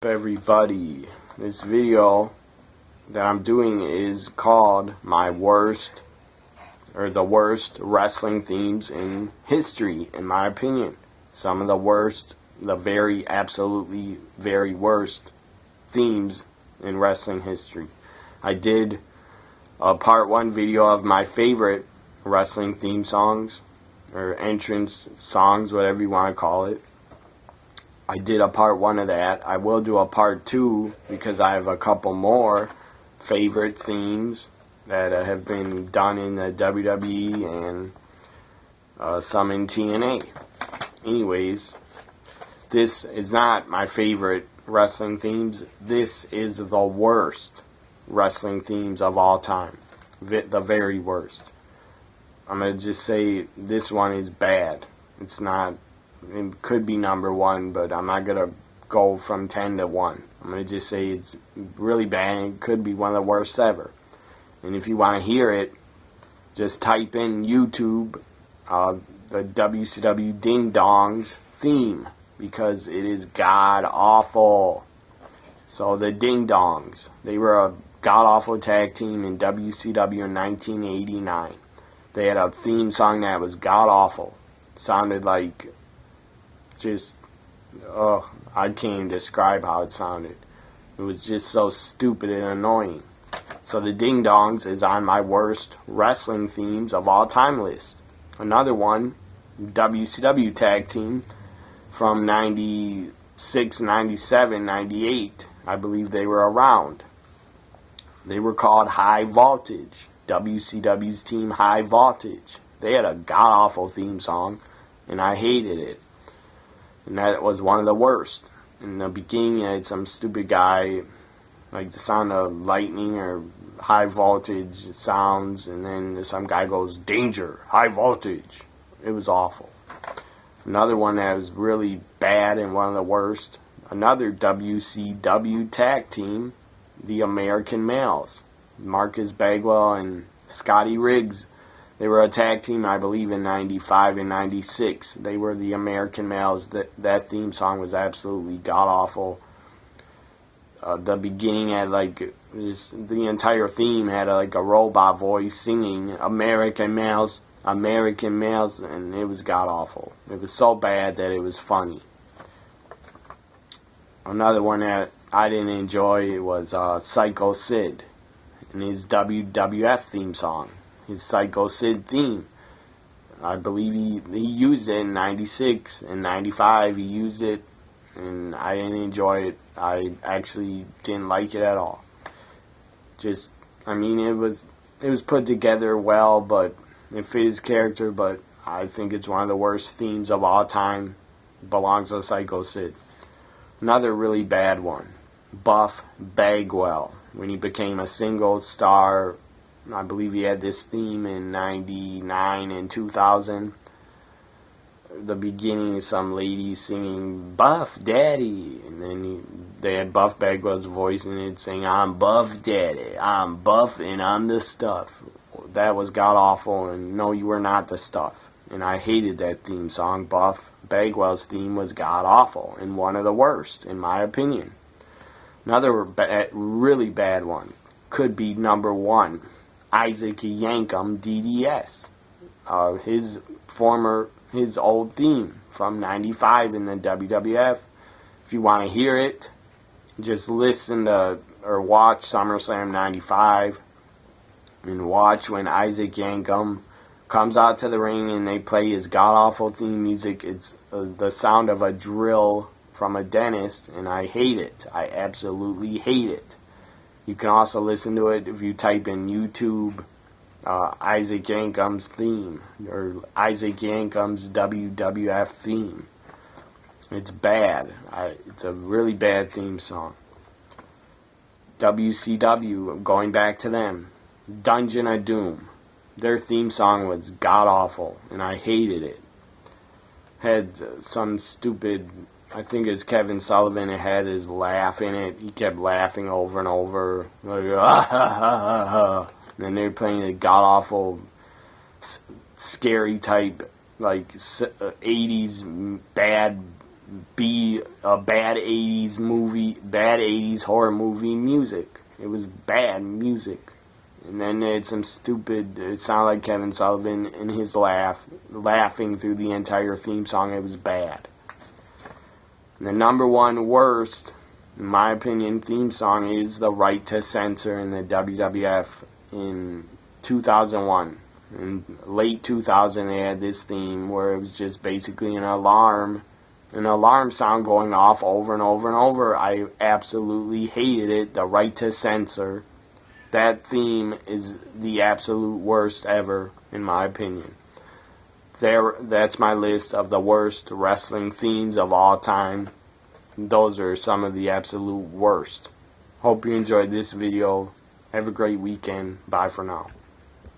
Everybody, this video that I'm doing is called my worst or the worst wrestling themes in history, in my opinion. Some of the worst, the very absolutely very worst themes in wrestling history. I did a part 1 video of my favorite wrestling theme songs or entrance songs, whatever you want to call it. I did a part 1 of that. I will do a part 2 because I have a couple more favorite themes that have been done in the WWE and some in TNA. Anyways, this is not my favorite wrestling themes. This is the worst wrestling themes of all time. The very worst. I'm going to just say this one is bad. It's not... It could be number 1, but I'm not going to go from 10 to 1. I'm going to just say it's really bad and it could be one of the worst ever. And if you want to hear it, just type in YouTube the WCW Ding Dongs theme, because it is god awful. So the Ding Dongs, they were a god awful tag team in WCW in 1989. They had a theme song that was god awful. It sounded like... I can't even describe how it sounded. It was just so stupid and annoying. So the Ding Dongs is on my worst wrestling themes of all time list. Another one, WCW tag team from 96, 97, 98. I believe they were around. They were called High Voltage. WCW's team High Voltage. They had a god-awful theme song, and I hated it. And that was one of the worst. In the beginning, I had some stupid guy, like the sound of lightning or high voltage sounds, and then some guy goes, "Danger, high voltage." It was awful. Another one that was really bad and one of the worst, another WCW tag team, the American Males. Marcus Bagwell and Scotty Riggs. They were a tag team, I believe, in 95 and 96. They were the American Males. That theme song was absolutely god-awful. The beginning had, the entire theme had, a robot voice singing, "American Males, American Males," and it was god-awful. It was so bad that it was funny. Another one that I didn't enjoy was Psycho Sid and his WWF theme song. His Psycho Sid theme. I believe he used it in 96 and 95. He used it, and I didn't enjoy it. I actually didn't like it at all. It was put together well, but it fit his character, but I think it's one of the worst themes of all time. It belongs to Psycho Sid. Another really bad one, Buff Bagwell. When he became a single star, I believe he had this theme in 99 and 2000. The beginning, some lady singing "Buff Daddy," and then they had Buff Bagwell's voice in it saying, "I'm Buff Daddy, I'm Buff and I'm the stuff." That was god-awful, and no, you were not the stuff. And I hated that theme song. Buff Bagwell's theme was god-awful, and one of the worst, in my opinion. Another really bad one, could be number 1. Isaac Yankem DDS. His old theme from 95 in the WWF. If you want to hear it, just listen to or watch SummerSlam 95 and watch when Isaac Yankem comes out to the ring and they play his god-awful theme music. It's the sound of a drill from a dentist, and I hate it. I absolutely hate it. You can also listen to it if you type in YouTube Isaac Yankem's theme or Isaac Yankem's WWF theme. It's bad. It's a really bad theme song. WCW, going back to them, Dungeon of Doom. Their theme song was god-awful, and I hated it. Had some stupid... I think it was Kevin Sullivan. It had his laugh in it. He kept laughing over and over. Like, ah, ha, ha, ha, ha. And then they were playing a god-awful, scary type, 80s bad be a bad 80s movie, bad 80s horror movie music. It was bad music. And then it sounded like Kevin Sullivan in his laughing through the entire theme song. It was bad. And the number one worst, in my opinion, theme song is The Right to Censor in the WWF in 2001. In late 2000, they had this theme where it was just basically an alarm sound going off over and over and over. I absolutely hated it. The Right to Censor. That theme is the absolute worst ever, in my opinion. That's my list of the worst wrestling themes of all time. Those are some of the absolute worst. Hope you enjoyed this video. Have a great weekend. Bye for now.